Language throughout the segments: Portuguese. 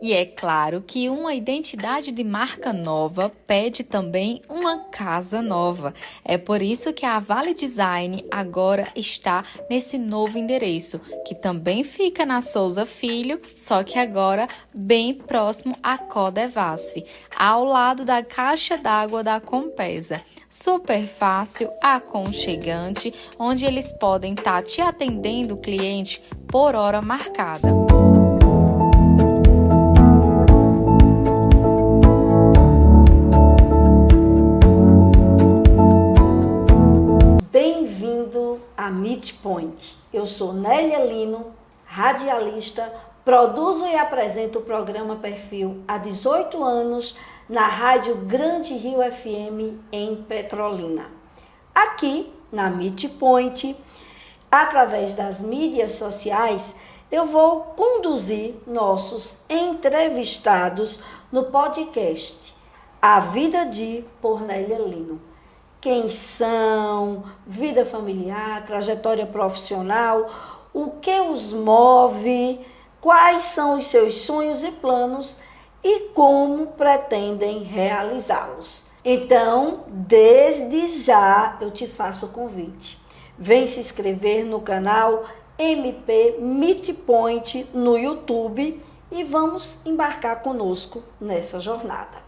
E é claro que uma identidade de marca nova pede também uma casa nova. É por isso que a Vale Design agora está nesse novo endereço, que também fica na Souza Filho, só que agora bem próximo à Codevasf, ao lado da caixa d'água da Compesa. Super fácil, aconchegante, onde eles podem estar te atendendo o cliente por hora marcada. Bem-vindo a Meet Point. Eu sou Nélia Lino, radialista, produzo e apresento o programa Perfil há 18 anos na Rádio Grande Rio FM em Petrolina. Aqui na Meet Point, através das mídias sociais, eu vou conduzir nossos entrevistados no podcast A Vida de por Nélia Lino. Quem são, vida familiar, trajetória profissional, o que os move, quais são os seus sonhos e planos e como pretendem realizá-los. Então, desde já eu te faço o convite. Vem se inscrever no canal MP Meet Point no YouTube e vamos embarcar conosco nessa jornada.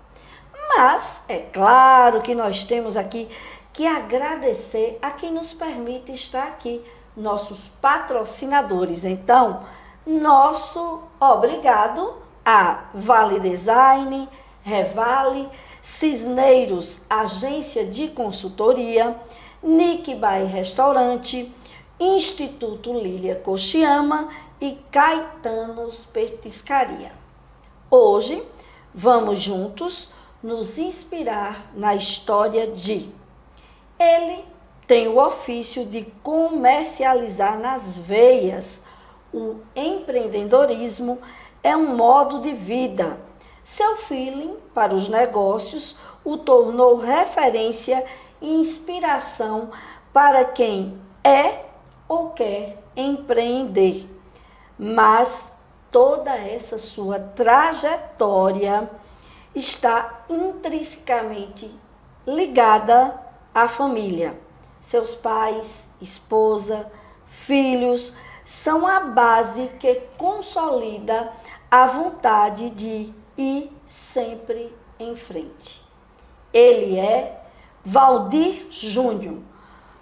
Mas é claro que nós temos aqui que agradecer a quem nos permite estar aqui, nossos patrocinadores. Então, nosso obrigado a Vale Design, Revale, Cisneiros, agência de consultoria, Nick Bay Restaurante, Instituto Lília Kochiyama e Caetanos Petiscaria. Hoje, vamos juntos nos inspirar na história de... Ele tem o ofício de comercializar nas veias. O empreendedorismo é um modo de vida. Seu feeling para os negócios o tornou referência e inspiração para quem é ou quer empreender. Mas toda essa sua trajetória está intrinsecamente ligada à família. Seus pais, esposa, filhos são a base que consolida a vontade de ir sempre em frente. Ele é Valdir Júnior,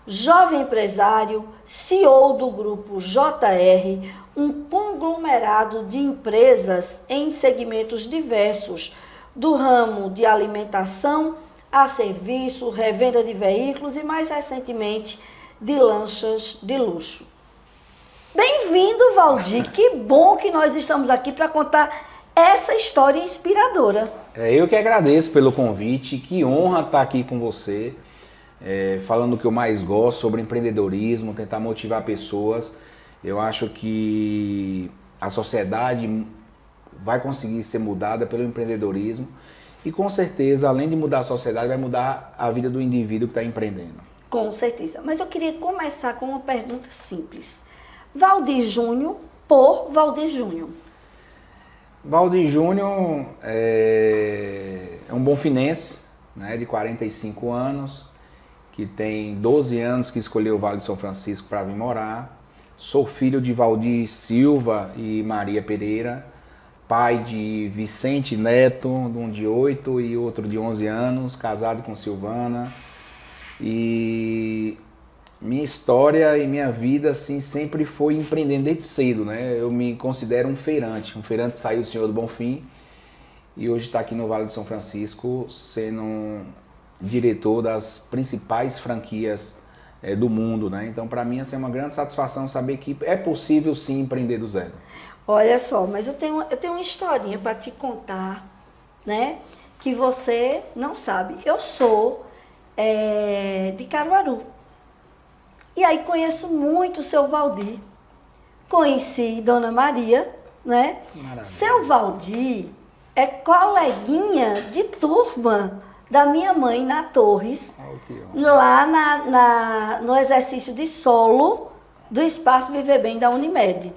jovem empresário, CEO do grupo JR, um conglomerado de empresas em segmentos diversos, do ramo de alimentação a serviço, revenda de veículos e, mais recentemente, de lanchas de luxo. Bem-vindo, Valdir! Que bom que nós estamos aqui para contar essa história inspiradora. Eu que agradeço pelo convite, que honra estar aqui com você, falando o que eu mais gosto sobre empreendedorismo, tentar motivar pessoas. Eu acho que a sociedade vai conseguir ser mudada pelo empreendedorismo e, com certeza, além de mudar a sociedade, vai mudar a vida do indivíduo que está empreendendo. Com certeza. Mas eu queria começar com uma pergunta simples. Valdir Júnior por Valdir Júnior. Valdir Júnior é um bonfinense, né, de 45 anos, que tem 12 anos que escolheu o Vale de São Francisco para vir morar. Sou filho de Valdir Silva e Maria Pereira, pai de Vicente Neto, um de 8 e outro de 11 anos, casado com Silvana. E minha história e minha vida assim, sempre foi empreendendo desde cedo, né? Eu me considero um feirante que saiu do Senhor do Bonfim e hoje está aqui no Vale de São Francisco sendo diretor das principais franquias do mundo, né? Então, para mim, assim, é uma grande satisfação saber que é possível sim empreender do zero. Olha só, mas eu tenho uma historinha para te contar, né? Que você não sabe. Eu sou de Caruaru. E aí conheço muito o seu Valdir. Conheci Dona Maria, né? Maravilha. Seu Valdir é coleguinha de turma da minha mãe na Torres, lá no exercício de solo do Espaço Viver Bem da Unimed.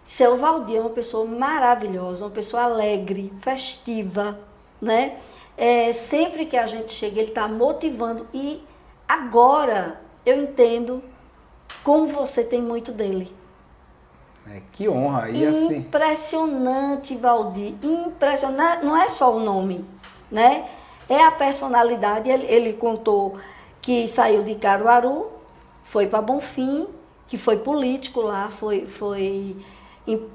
Seu Valdir é uma pessoa maravilhosa, uma pessoa alegre, festiva, né? Sempre que a gente chega, ele está motivando. E agora eu entendo como você tem muito dele. Que honra. E assim... Impressionante, Valdir. Impressionante. Não é só o nome, né? É a personalidade. Ele contou que saiu de Caruaru, foi para Bonfim, que foi político lá,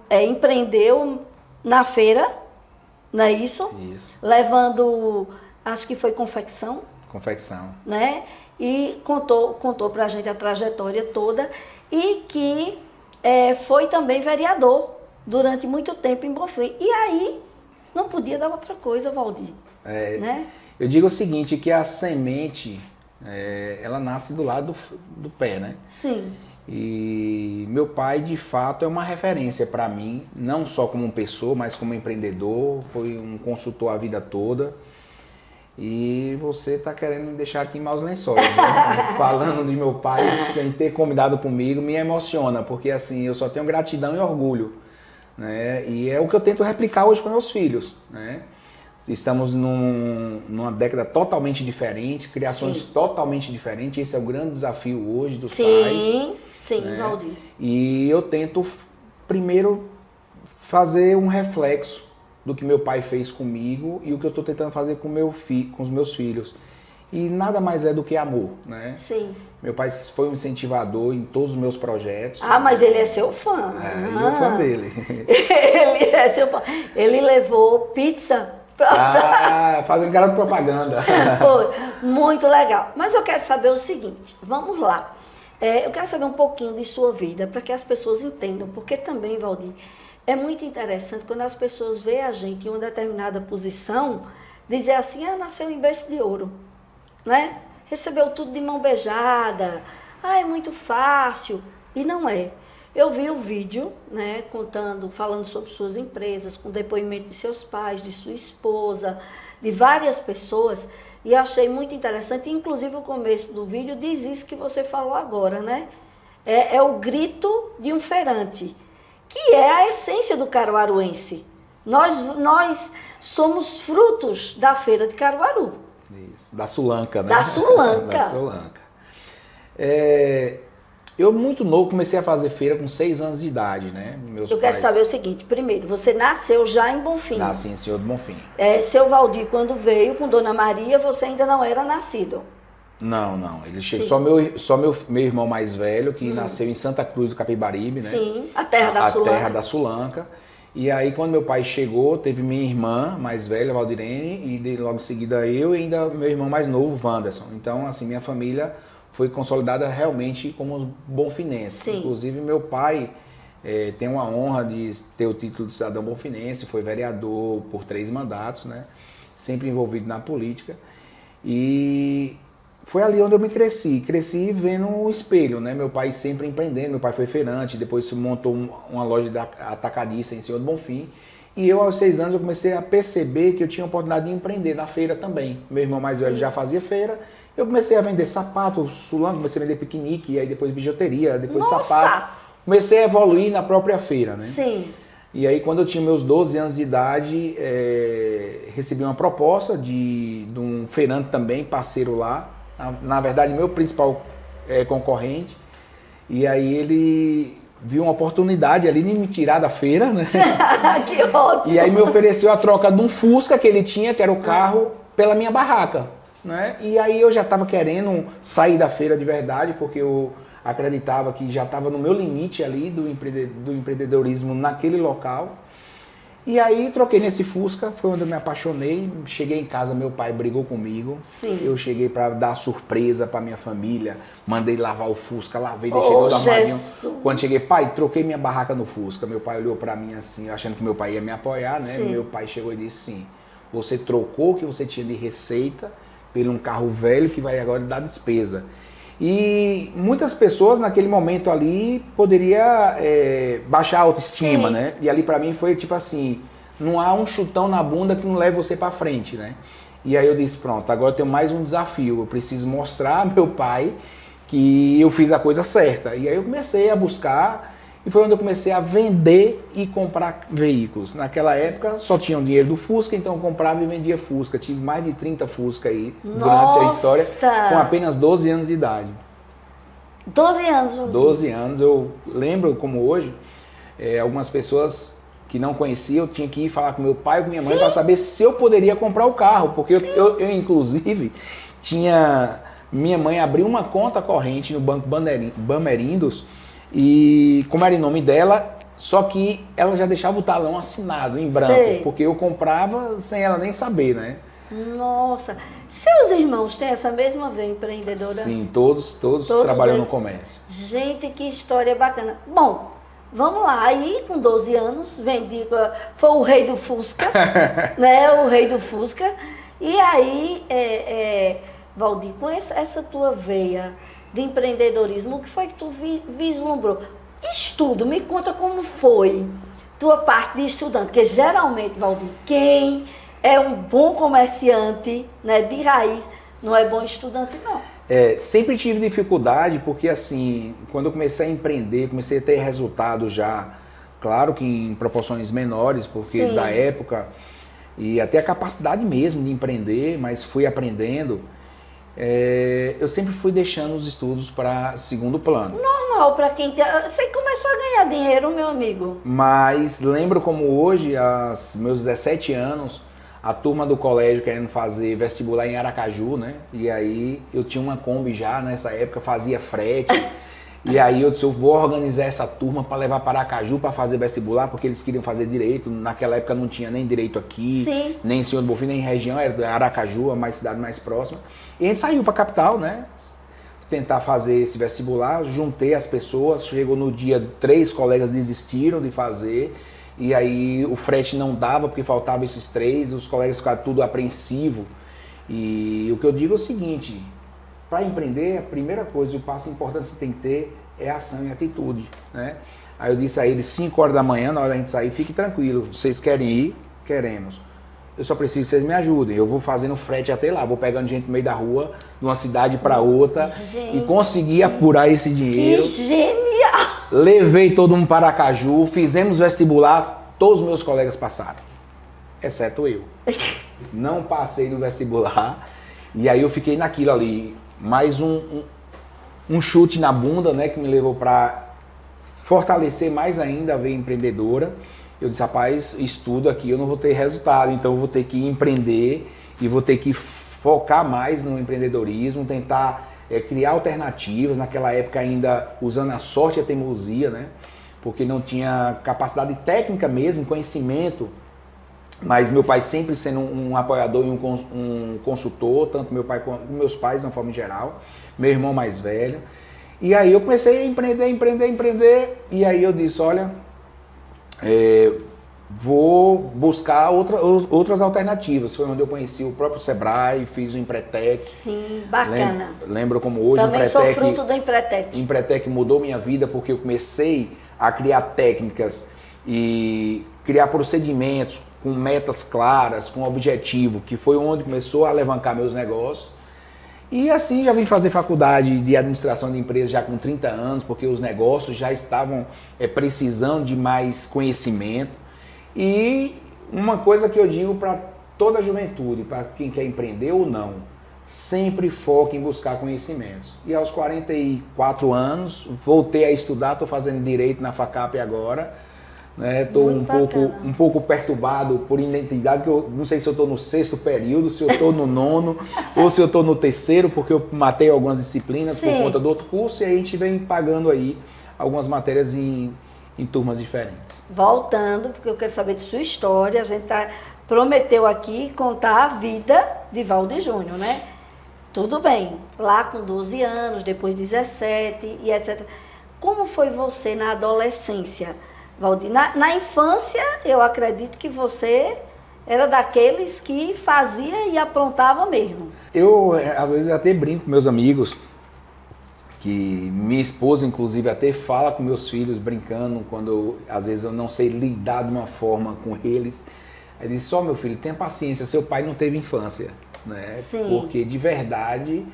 empreendeu na feira, não é isso? Isso. Levando, acho que foi confecção. Confecção. Né? E contou para a gente a trajetória toda e que foi também vereador durante muito tempo em Bonfim. E aí não podia dar outra coisa, Valdir. Né? Eu digo o seguinte, que a semente, ela nasce do lado do pé, né? Sim. E meu pai, de fato, é uma referência para mim, não só como pessoa, mas como empreendedor, foi um consultor a vida toda. E você está querendo me deixar aqui em maus lençóis, né? Falando de meu pai sem ter combinado comigo, me emociona, porque assim, eu só tenho gratidão e orgulho, né? E é o que eu tento replicar hoje para meus filhos, né? Estamos numa década totalmente diferente, criações totalmente diferentes, esse é o grande desafio hoje dos pais. Sim, né? Valdir. E eu tento primeiro fazer um reflexo do que meu pai fez comigo e o que eu estou tentando fazer com os meus filhos. E nada mais é do que amor, né? Sim. Meu pai foi um incentivador em todos os meus projetos. Ah, mas ele é seu fã. Eu sou fã dele. Ele é seu fã. Ele levou pizza fazendo garoto propaganda. Foi muito legal. Mas eu quero saber o seguinte, vamos lá. Eu quero saber um pouquinho de sua vida, para que as pessoas entendam, porque também, Valdir, é muito interessante quando as pessoas veem a gente em uma determinada posição, dizer assim, nasceu em berço de ouro, né? Recebeu tudo de mão beijada, é muito fácil, e não é. Eu vi o vídeo, né, falando sobre suas empresas, com depoimento de seus pais, de sua esposa, de várias pessoas, e achei muito interessante, inclusive o começo do vídeo diz isso que você falou agora, né? É o grito de um feirante, que é a essência do caruaruense. Nós somos frutos da feira de Caruaru. Isso, da Sulanca, né? Da Sulanca. Da Sulanca. Eu, muito novo, comecei a fazer feira com 6 anos de idade, né? Eu quero saber o seguinte, primeiro, você nasceu já em Bonfim. Nasci em Senhor do Bonfim. Seu Valdir, quando veio com Dona Maria, você ainda não era nascido. Não. Ele chegou só meu irmão mais velho, que nasceu em Santa Cruz do Capibaribe, né? Sim, a terra da Sulanca. A terra da Sulanca. E aí, quando meu pai chegou, teve minha irmã mais velha, Valdirene, e logo em seguida eu e ainda meu irmão mais novo, Wanderson. Então, assim, minha família foi consolidada realmente como bonfinense. Sim. Inclusive, meu pai tem uma honra de ter o título de cidadão bonfinense, foi vereador por 3 mandatos, né? Sempre envolvido na política. E foi ali onde eu me cresci vendo o espelho, né? Meu pai sempre empreendendo, meu pai foi feirante, depois montou uma loja de atacadista em Senhor do Bonfim. E eu, aos 6 anos, eu comecei a perceber que eu tinha a oportunidade de empreender na feira também. Meu irmão mais velho já fazia feira. Eu comecei a vender sapato, Sulanca, comecei a vender piquenique, aí depois bijuteria, depois sapato. Comecei a evoluir na própria feira, né? Sim. E aí, quando eu tinha meus 12 anos de idade, recebi uma proposta de um feirante também, parceiro lá. Na verdade, meu principal concorrente. E aí ele viu uma oportunidade ali de me tirar da feira, né? Que ótimo! E aí me ofereceu a troca de um Fusca que ele tinha, que era o carro, pela minha barraca, né? E aí eu já estava querendo sair da feira de verdade, porque eu acreditava que já estava no meu limite ali do empreendedorismo naquele local. E aí troquei nesse Fusca, foi onde eu me apaixonei. Cheguei em casa, meu pai brigou comigo. Sim. Eu cheguei para dar surpresa para minha família, mandei lavar o Fusca, lavei, deixei todo armadinho. Quando cheguei, pai, troquei minha barraca no Fusca. Meu pai olhou para mim assim, achando que meu pai ia me apoiar, né? Sim. Meu pai chegou e disse sim, você trocou o que você tinha de receita por um carro velho que vai agora dar despesa. E muitas pessoas naquele momento ali poderia baixar a autoestima, Sim. né? E ali pra mim foi tipo assim, não há um chutão na bunda que não leve você pra frente, né? E aí eu disse, pronto, agora eu tenho mais um desafio, eu preciso mostrar ao meu pai que eu fiz a coisa certa. E aí eu comecei a buscar E foi onde eu comecei a vender e comprar veículos. Naquela época só tinha o dinheiro do Fusca, então eu comprava e vendia Fusca. Tive mais de 30 Fusca aí durante a história, com apenas 12 anos de idade. 12 anos? Valdir. 12 anos, eu lembro como hoje, algumas pessoas que não conheciam, eu tinha que ir falar com meu pai ou com minha mãe para saber se eu poderia comprar o carro. Porque eu inclusive, minha mãe abriu uma conta corrente no Banco Bamerindos, e como era em nome dela, só que ela já deixava o talão assinado em branco, porque eu comprava sem ela nem saber, né? Nossa, seus irmãos têm essa mesma veia empreendedora? Sim, todos trabalham no comércio. Gente, que história bacana. Bom, vamos lá, aí com 12 anos, foi o rei do Fusca, né? O rei do Fusca. E aí, Valdir, com essa tua veia de empreendedorismo, o que foi que tu vislumbrou? Estudo, me conta como foi tua parte de estudante, porque geralmente, Valdir, quem é um bom comerciante, né, de raiz, não é bom estudante, não. Sempre tive dificuldade, porque assim, quando eu comecei a empreender, comecei a ter resultado já, claro que em proporções menores, porque da época, e até a capacidade mesmo de empreender, mas fui aprendendo. Eu sempre fui deixando os estudos para segundo plano. Normal para quem você começou a ganhar dinheiro, meu amigo. Mas lembro como hoje, aos meus 17 anos, a turma do colégio querendo fazer vestibular em Aracaju, né? E aí eu tinha uma Kombi já nessa época, fazia frete. E aí eu disse, eu vou organizar essa turma para levar para Aracaju para fazer vestibular, porque eles queriam fazer direito. Naquela época não tinha nem direito aqui, nem em Senhor do Bonfim, nem em região, era Aracaju, a cidade mais próxima. E a gente saiu para a capital, né? Tentar fazer esse vestibular, juntei as pessoas, chegou no dia, 3 colegas desistiram de fazer. E aí o frete não dava porque faltavam esses 3, os colegas ficaram tudo apreensivo. E o que eu digo é o seguinte, para empreender, a primeira coisa, o passo importante que você tem que ter é ação e atitude, né? Aí eu disse a eles, 5 horas da manhã, na hora da gente sair, fique tranquilo, vocês querem ir? Queremos. Eu só preciso que vocês me ajudem, eu vou fazendo frete até lá, vou pegando gente no meio da rua, de uma cidade para outra, e consegui apurar esse dinheiro. Que genial! Levei todo mundo para Aracaju, fizemos vestibular, todos os meus colegas passaram, exceto eu. Não passei no vestibular, e aí eu fiquei naquilo ali, mais um chute na bunda, né, que me levou para fortalecer mais ainda a veia empreendedora. Eu disse, rapaz, estudo aqui, eu não vou ter resultado, então eu vou ter que empreender e vou ter que focar mais no empreendedorismo, tentar criar alternativas, naquela época ainda usando a sorte e a teimosia, né? Porque não tinha capacidade técnica mesmo, conhecimento, mas meu pai sempre sendo um apoiador e um consultor, tanto meu pai quanto meus pais, de uma forma geral, meu irmão mais velho. E aí eu comecei a empreender, e aí eu disse, olha, vou buscar outras alternativas. Foi onde eu conheci o próprio Sebrae, fiz o Empretec. Sim, bacana. Lembro como hoje também o Empretec, sou fruto do Empretec. Empretec mudou minha vida porque eu comecei a criar técnicas e criar procedimentos com metas claras, com objetivo, que foi onde começou a alavancar meus negócios. E assim já vim fazer faculdade de administração de empresas já com 30 anos, porque os negócios já estavam precisando de mais conhecimento. E uma coisa que eu digo para toda a juventude, para quem quer empreender ou não, sempre foque em buscar conhecimentos. E aos 44 anos, voltei a estudar, estou fazendo Direito na FACAP agora. Estou um pouco perturbado por identidade, que eu não sei se eu estou no 6º período, se eu estou no 9º ou se eu estou no 3º, porque eu matei algumas disciplinas por conta do outro curso, e aí a gente vem pagando aí algumas matérias em turmas diferentes. Voltando, porque eu quero saber de sua história, a gente prometeu aqui contar a vida de Valdir Júnior, né? Tudo bem, lá com 12 anos, depois 17 e etc. Como foi você na adolescência, Valdir? Na infância, eu acredito que você era daqueles que fazia e aprontava mesmo. Eu, às vezes, até brinco com meus amigos, que minha esposa, inclusive, até fala com meus filhos, brincando, quando às vezes eu não sei lidar de uma forma com eles. Ela diz, só meu filho, tenha paciência, seu pai não teve infância, né? Sim. Porque, de verdade,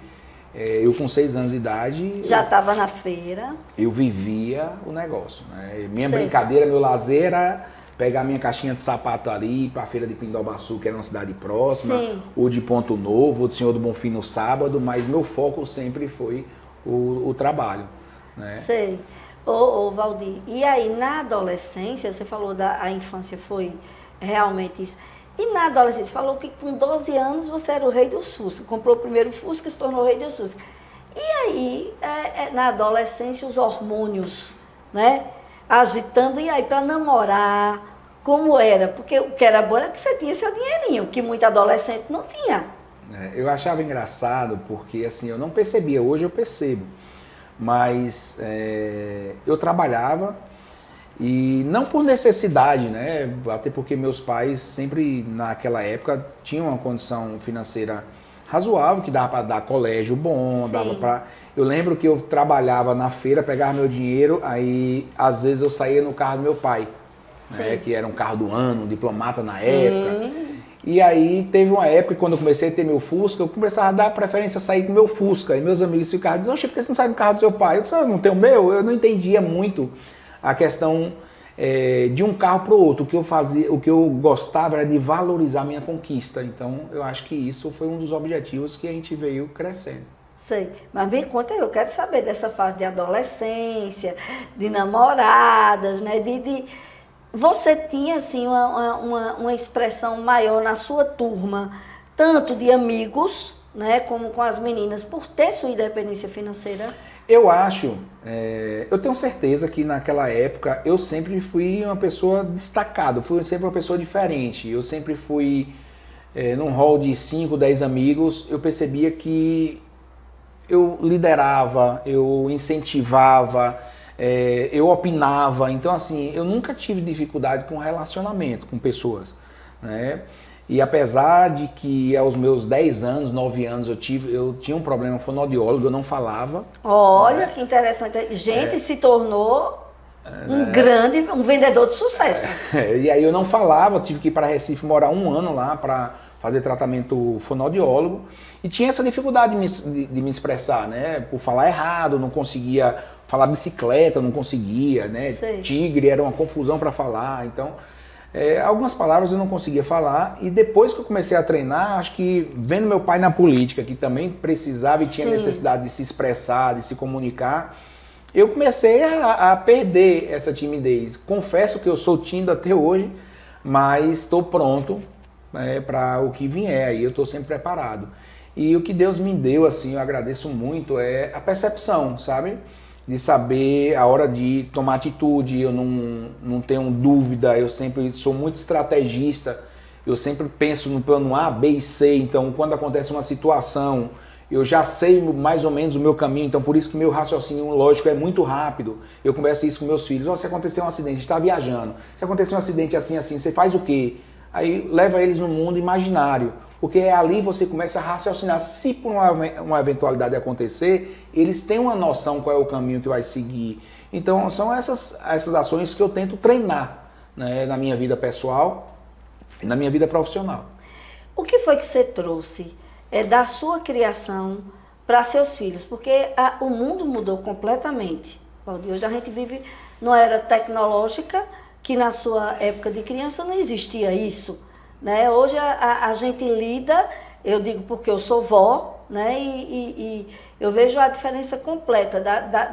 eu com 6 anos de idade... Já estava na feira. Eu vivia o negócio, né? Minha Sei. brincadeira, meu lazer era pegar minha caixinha de sapato ali, ir para a feira de Pindobaçu, que era uma cidade próxima, Sim. ou de Ponto Novo, ou de Senhor do Bonfim no sábado, mas meu foco sempre foi o trabalho, né? Sei. Ô, Valdir, e aí na adolescência, você falou a infância foi realmente isso. E na adolescência, você falou que com 12 anos você era o rei dos Fusca, comprou o primeiro Fusca e se tornou o rei dos Fusca. E aí, na adolescência, os hormônios, né? Agitando, e aí para namorar, como era? Porque o que era bom era que você tinha seu dinheirinho, que muito adolescente não tinha. Eu achava engraçado porque assim, eu não percebia, hoje eu percebo, mas eu trabalhava e não por necessidade, né? Até porque meus pais sempre naquela época tinham uma condição financeira razoável, que dava para dar colégio bom, Sim. dava para... Eu lembro que eu trabalhava na feira, pegava meu dinheiro, aí às vezes eu saía no carro do meu pai, né? Que era um carro do ano, um diplomata na época. E aí teve uma época que quando eu comecei a ter meu Fusca, eu começava a dar preferência a sair com meu Fusca. E meus amigos ficavam dizendo, oxe, por que você não sai do carro do seu pai? Eu disse, não tenho o meu? Eu não entendia muito a questão de um carro para o outro. O que eu fazia, o que eu gostava era de valorizar a minha conquista. Então eu acho que isso foi um dos objetivos que a gente veio crescendo. Sei, mas me conta, eu quero saber dessa fase de adolescência, de namoradas, né? Você tinha, assim, uma expressão maior na sua turma, tanto de amigos, né, como com as meninas, por ter sua independência financeira? Eu acho, eu tenho certeza que naquela época eu sempre fui uma pessoa destacada, fui sempre uma pessoa diferente. Eu sempre fui, num hall de 5, 10 amigos, eu percebia que eu liderava, eu incentivava, eu opinava. Então, assim, eu nunca tive dificuldade com relacionamento com pessoas, né? E apesar de que aos meus 10 anos, 9 anos, eu tinha um problema fonoaudiólogo, eu não falava. Olha, né? que interessante. Gente, se tornou um vendedor de sucesso. E aí eu não falava, eu tive que ir para Recife morar 1 ano lá para fazer tratamento fonoaudiólogo. E tinha essa dificuldade de me expressar, né? Por falar errado, não conseguia falar bicicleta, não conseguia, né? Sei. Tigre era uma confusão para falar, então... algumas palavras eu não conseguia falar, e depois que eu comecei a treinar, acho que vendo meu pai na política, que também precisava e tinha Sim. necessidade de se expressar, de se comunicar, eu comecei a perder essa timidez. Confesso que eu sou tímido até hoje, mas estou pronto, né, para o que vier, aí eu estou sempre preparado. E o que Deus me deu, assim, eu agradeço muito, é a percepção, sabe? De saber a hora de tomar atitude, eu não tenho dúvida, eu sempre sou muito estrategista, eu sempre penso no plano A, B e C, então quando acontece uma situação, eu já sei mais ou menos o meu caminho, então por isso que meu raciocínio lógico é muito rápido. Eu converso isso com meus filhos, se acontecer um acidente, a gente está viajando, se acontecer um acidente assim, você faz o quê? Aí leva eles no mundo imaginário. Porque ali você começa a raciocinar. Se por uma eventualidade acontecer, eles têm uma noção qual é o caminho que vai seguir. Então são essas ações que eu tento treinar, né, na minha vida pessoal e na minha vida profissional. O que foi que você trouxe da sua criação para seus filhos? Porque o mundo mudou completamente. Hoje a gente vive numa era tecnológica que na sua época de criança não existia isso. Né? Hoje a gente lida, eu digo porque eu sou vó, né? E eu vejo a diferença completa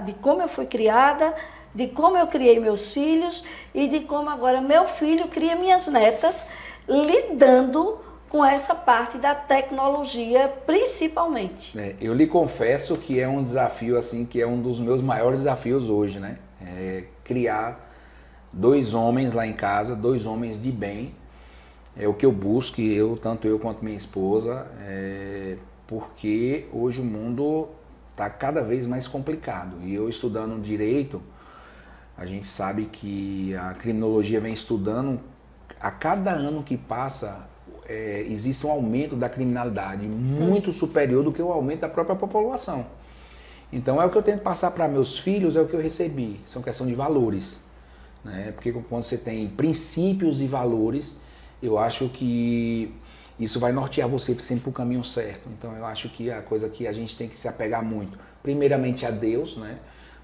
de como eu fui criada, de como eu criei meus filhos e de como agora meu filho cria minhas netas, lidando com essa parte da tecnologia principalmente. Eu lhe confesso que é um desafio, assim, que é um dos meus maiores desafios hoje, né? Criar 2 homens lá em casa, 2 homens de bem. É o que eu busco, tanto eu quanto minha esposa, porque hoje o mundo está cada vez mais complicado. E eu estudando direito, a gente sabe que a criminologia vem estudando, a cada ano que passa, existe um aumento da criminalidade muito superior do que o aumento da própria população. Então é o que eu tento passar para meus filhos, é o que eu recebi, são questão de valores, né? Porque quando você tem princípios e valores, eu acho que Isso vai nortear você sempre para o caminho certo. Então eu acho que a coisa que a gente tem que se apegar muito, primeiramente a Deus, né?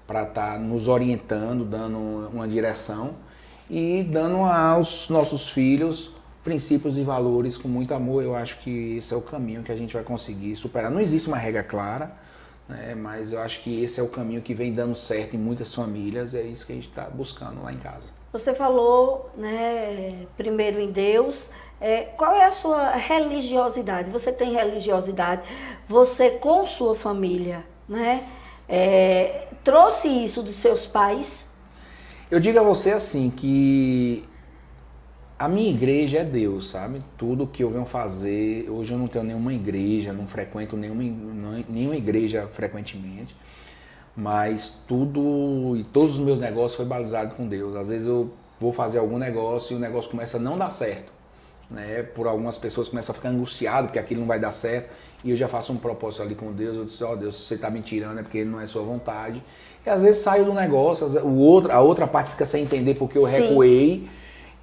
Para estar nos orientando, dando uma direção e dando aos nossos filhos princípios e valores com muito amor. Eu acho que esse é o caminho que a gente vai conseguir superar. Não existe uma regra clara, né? Mas eu acho que esse é o caminho que vem dando certo em muitas famílias e é isso que a gente está buscando lá em casa. Você falou, né, primeiro em Deus. Qual é a sua religiosidade? Você tem religiosidade? Você com sua família, né? Trouxe isso dos seus pais? Eu digo a você assim, que a minha igreja é Deus, sabe? Tudo que eu venho fazer, hoje eu não tenho nenhuma igreja, não frequento nenhuma igreja frequentemente, mas tudo e todos os meus negócios foi balizado com Deus. Às vezes eu vou fazer algum negócio e o negócio começa a não dar certo, né? Por algumas pessoas começam a ficar angustiado porque aquilo não vai dar certo e eu já faço um propósito ali com Deus, eu disse, ó Deus, se você está me tirando é porque ele não é sua vontade. E às vezes saio do negócio, a outra parte fica sem entender porque eu recuei.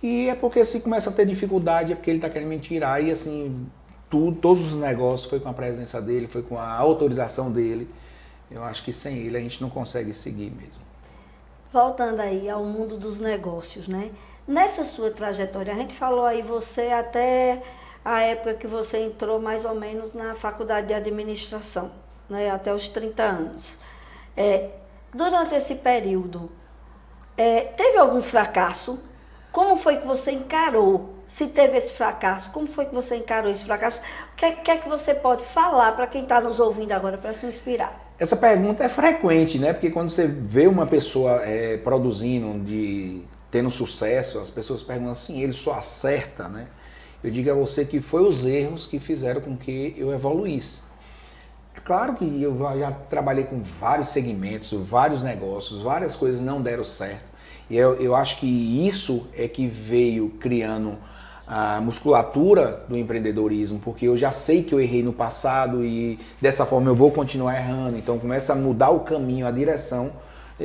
E é porque se começa a ter dificuldade é porque ele está querendo me tirar. E assim, todos os negócios foi com a presença dele, foi com a autorização dele. Eu acho que sem ele a gente não consegue seguir mesmo. Voltando aí ao mundo dos negócios, né? Nessa sua trajetória, a gente falou aí você até a época que você entrou mais ou menos na faculdade de administração, né? Até os 30 anos. Durante esse período, teve algum fracasso? Como foi que você encarou? Se teve esse fracasso, como foi que você encarou esse fracasso? O que é que você pode falar para quem está nos ouvindo agora para se inspirar? Essa pergunta é frequente, né? Porque quando você vê uma pessoa produzindo, tendo sucesso, as pessoas perguntam assim, ele só acerta, né? Eu digo a você que foi os erros que fizeram com que eu evoluísse. Claro que eu já trabalhei com vários segmentos, vários negócios, várias coisas não deram certo. E eu acho que isso é que veio criando a musculatura do empreendedorismo, porque eu já sei que eu errei no passado e dessa forma eu vou continuar errando. Então começa a mudar o caminho, a direção,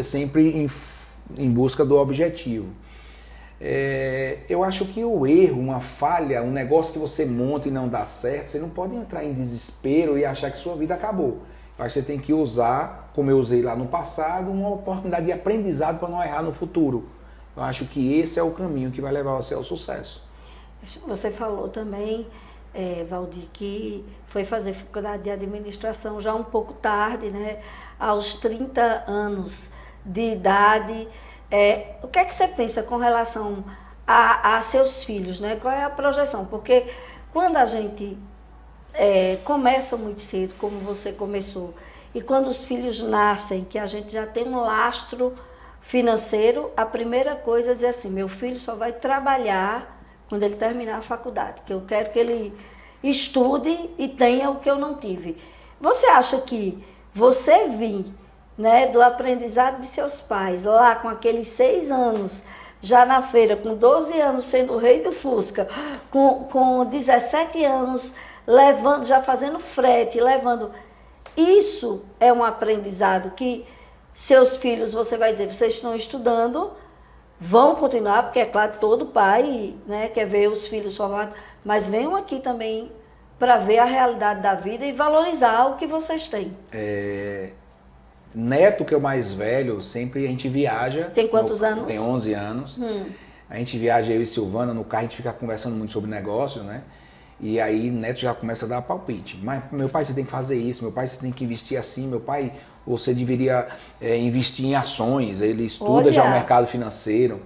sempre em busca do objetivo. Eu acho que o erro, uma falha, um negócio que você monta e não dá certo, você não pode entrar em desespero e achar que sua vida acabou. Eu acho que você tem que usar, como eu usei lá no passado, uma oportunidade de aprendizado para não errar no futuro. Eu acho que esse é o caminho que vai levar você ao sucesso. Você falou também, Valdir, que foi fazer faculdade de administração já um pouco tarde, né? Aos 30 anos de idade. O que é que você pensa com relação a seus filhos, né? Qual é a projeção? Porque quando a gente começa muito cedo, como você começou, e quando os filhos nascem, que a gente já tem um lastro financeiro, a primeira coisa é dizer assim, meu filho só vai trabalhar quando ele terminar a faculdade, que eu quero que ele estude e tenha o que eu não tive. Você acha que você vir, né, do aprendizado de seus pais, lá com aqueles 6 anos, já na feira, com 12 anos sendo o rei do Fusca, com 17 anos levando, já fazendo frete, levando... Isso é um aprendizado que seus filhos, você vai dizer, vocês estão estudando, vão continuar, porque é claro, todo pai, né, quer ver os filhos formados, mas venham aqui também para ver a realidade da vida e valorizar o que vocês têm. Neto, que é o mais velho, sempre a gente viaja. Tem quantos anos? Tem 11 anos. A gente viaja, eu e Silvana, no carro, a gente fica conversando muito sobre negócios, né? E aí Neto já começa a dar palpite. Mas meu pai, você tem que fazer isso, meu pai, você tem que investir assim, meu pai, você deveria investir em ações, ele estuda já o mercado financeiro.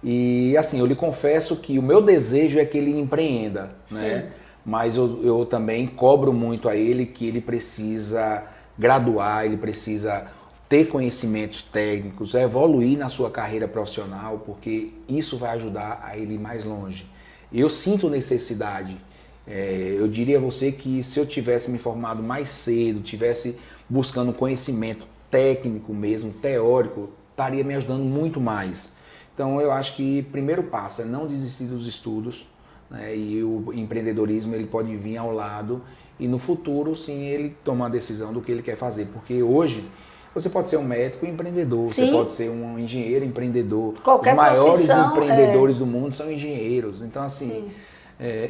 E assim, eu lhe confesso que o meu desejo é que ele empreenda, né? Mas eu também cobro muito a ele que ele precisa graduar, ele precisa ter conhecimentos técnicos, evoluir na sua carreira profissional, porque isso vai ajudar a ele ir mais longe. Eu sinto necessidade. Eu diria a você que se eu tivesse me formado mais cedo, tivesse buscando conhecimento técnico mesmo, teórico, estaria me ajudando muito mais. Então eu acho que o primeiro passo é não desistir dos estudos, né? E o empreendedorismo ele pode vir ao lado e no futuro sim ele tomar a decisão do que ele quer fazer, porque hoje você pode ser um médico empreendedor, você pode ser um engenheiro empreendedor. Qualquer Os maiores profissão, empreendedores do mundo são engenheiros. Então assim,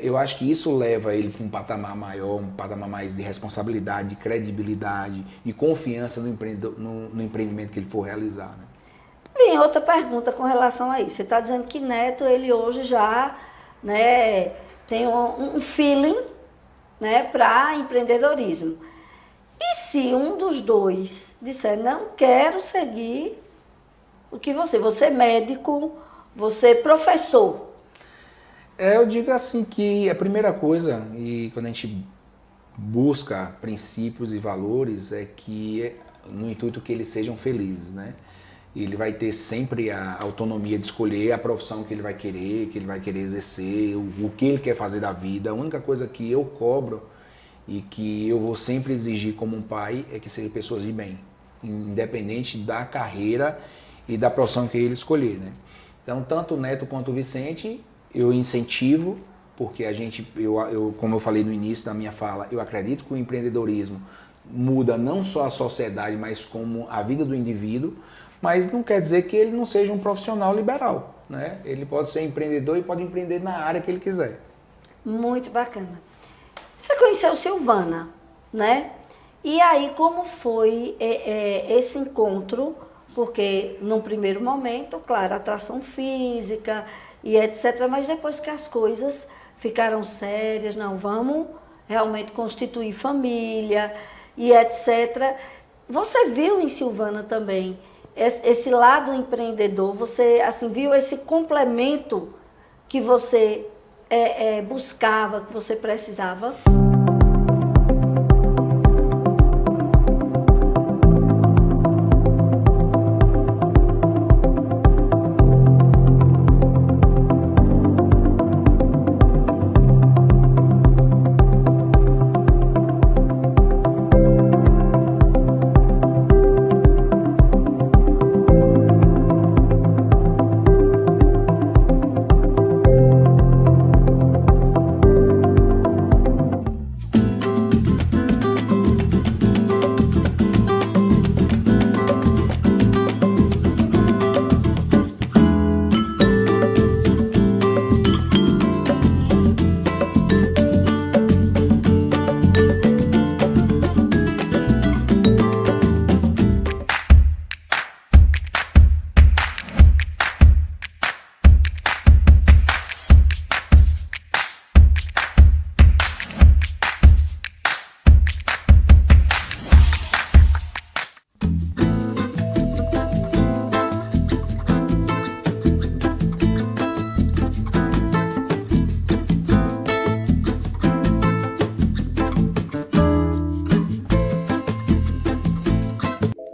Eu acho que isso leva ele para um patamar maior, um patamar mais de responsabilidade, de credibilidade, de confiança no empreendimento que ele for realizar, né? Vem outra pergunta com relação a isso. Você está dizendo que Neto, ele hoje já, né, tem um feeling, né, para empreendedorismo. E se um dos dois disser, não quero seguir o que você é médico, você é professor. Eu digo assim que a primeira coisa, e quando a gente busca princípios e valores, é que no intuito que eles sejam felizes, né? Ele vai ter sempre a autonomia de escolher a profissão que ele vai querer exercer, o que ele quer fazer da vida. A única coisa que eu cobro e que eu vou sempre exigir como um pai é que sejam pessoas de bem, independente da carreira e da profissão que ele escolher, né? Então, tanto o Neto quanto o Vicente, eu incentivo, porque como eu falei no início da minha fala, eu acredito que o empreendedorismo muda não só a sociedade, mas como a vida do indivíduo, mas não quer dizer que ele não seja um profissional liberal, né? Ele pode ser empreendedor e pode empreender na área que ele quiser. Muito bacana. Você conheceu Silvana, né? E aí, como foi esse encontro? Porque, num primeiro momento, claro, atração física e etc., mas depois que as coisas ficaram sérias, não, vamos realmente constituir família e etc. Você viu em Silvana também esse lado empreendedor, você assim, viu esse complemento que você buscava, que você precisava?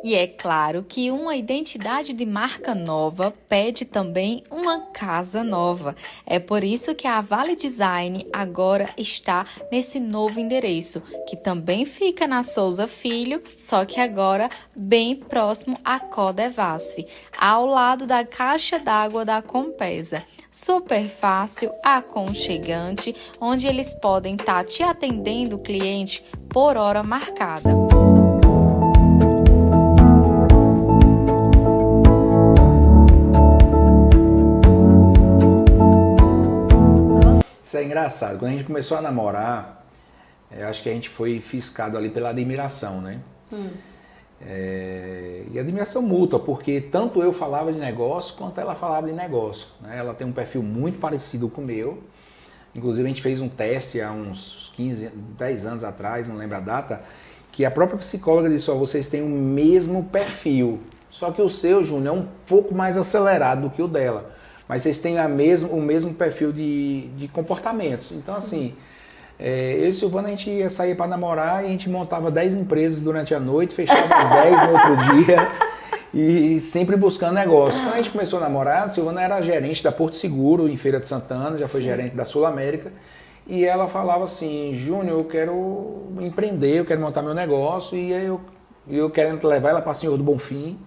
E é claro que uma identidade de marca nova pede também uma casa nova. É por isso que a Vale Design agora está nesse novo endereço, que também fica na Souza Filho, só que agora bem próximo à Codevasf, ao lado da caixa d'água da Compesa. Super fácil, aconchegante, onde eles podem estar te atendendo o cliente por hora marcada. Isso é engraçado. Quando a gente começou a namorar, eu acho que a gente foi fiscado ali pela admiração, né? E admiração mútua, porque tanto eu falava de negócio quanto ela falava de negócio, né? Ela tem um perfil muito parecido com o meu. Inclusive a gente fez um teste há uns 10 anos atrás, não lembro a data, que a própria psicóloga disse, vocês têm o mesmo perfil, só que o seu, Júnior, é um pouco mais acelerado do que o dela. Mas vocês têm o mesmo perfil de comportamentos. Então, assim, eu e Silvana, a gente ia sair para namorar e a gente montava 10 empresas durante a noite, fechava as 10 no outro dia e sempre buscando negócio. Quando a gente começou a namorar, a Silvana era gerente da Porto Seguro, em Feira de Santana, já foi gerente da Sul América. E ela falava assim, Júnior, eu quero empreender, eu quero montar meu negócio. E aí eu querendo levar ela para Senhor do Bonfim.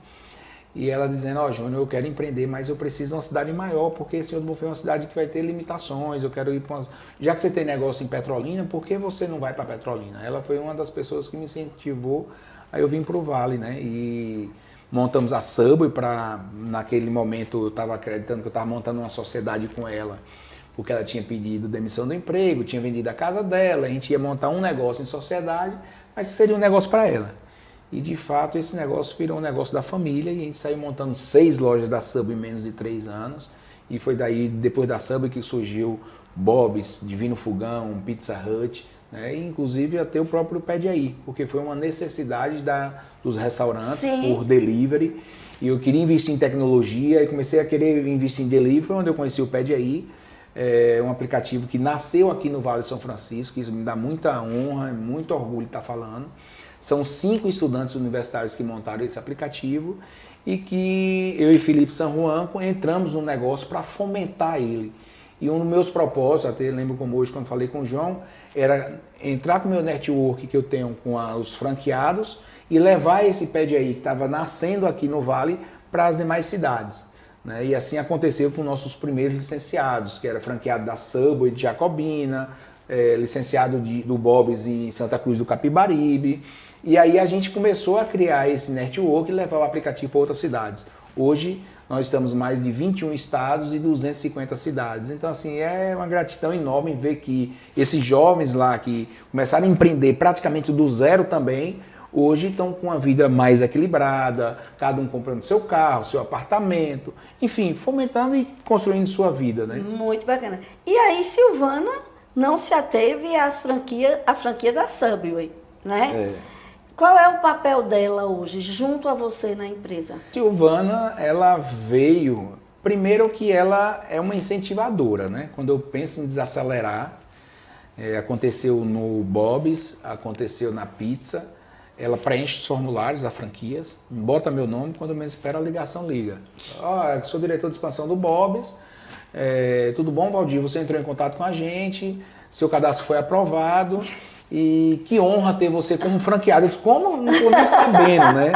E ela dizendo, Júnior, eu quero empreender, mas eu preciso de uma cidade maior, porque Senhor do Bonfim é uma cidade que vai ter limitações, eu quero ir para Já que você tem negócio em Petrolina, por que você não vai para Petrolina? Ela foi uma das pessoas que me incentivou, aí eu vim para o Vale, né? E montamos a Subway naquele momento eu estava acreditando que eu estava montando uma sociedade com ela porque ela tinha pedido demissão do emprego, tinha vendido a casa dela, a gente ia montar um negócio em sociedade, mas que seria um negócio para ela. E de fato esse negócio virou um negócio da família e a gente saiu montando 6 lojas da Subway em menos de 3 anos. E foi daí, depois da Subway, que surgiu Bob's, Divino Fogão, Pizza Hut, né? E inclusive até o próprio Pede Aí, porque foi uma necessidade dos restaurantes. Sim. Por delivery. E eu queria investir em tecnologia e comecei a querer investir em delivery, foi onde eu conheci o Pede Aí. É um aplicativo que nasceu aqui no Vale de São Francisco, isso me dá muita honra, muito orgulho de estar falando. São 5 estudantes universitários que montaram esse aplicativo e que eu e Felipe San Juan entramos no negócio para fomentar ele. E um dos meus propósitos, até lembro como hoje quando falei com o João, era entrar com o meu network que eu tenho com os franqueados e levar esse Pede Aí que estava nascendo aqui no Vale para as demais cidades. Né? E assim aconteceu com nossos primeiros licenciados, que era franqueado da Subway de Jacobina, licenciado do Bob's em Santa Cruz do Capibaribe. E aí a gente começou a criar esse network e levar o aplicativo para outras cidades. Hoje nós estamos em mais de 21 estados e 250 cidades. Então assim, é uma gratidão enorme ver que esses jovens lá que começaram a empreender praticamente do zero também, hoje estão com uma vida mais equilibrada, cada um comprando seu carro, seu apartamento, enfim, fomentando e construindo sua vida, né? Muito bacana. E aí Silvana não se ateve à franquia da Subway, né? Qual é o papel dela hoje, junto a você na empresa? Silvana, ela veio, primeiro que ela é uma incentivadora, né? Quando eu penso em desacelerar, aconteceu no Bob's, aconteceu na pizza, ela preenche os formulários, as franquias, bota meu nome, quando eu menos espero a ligação liga. Sou diretor de expansão do Bob's, tudo bom, Valdir? Você entrou em contato com a gente, seu cadastro foi aprovado e que honra ter você como franqueado. Eu disse, como? Não estou nem sabendo, né?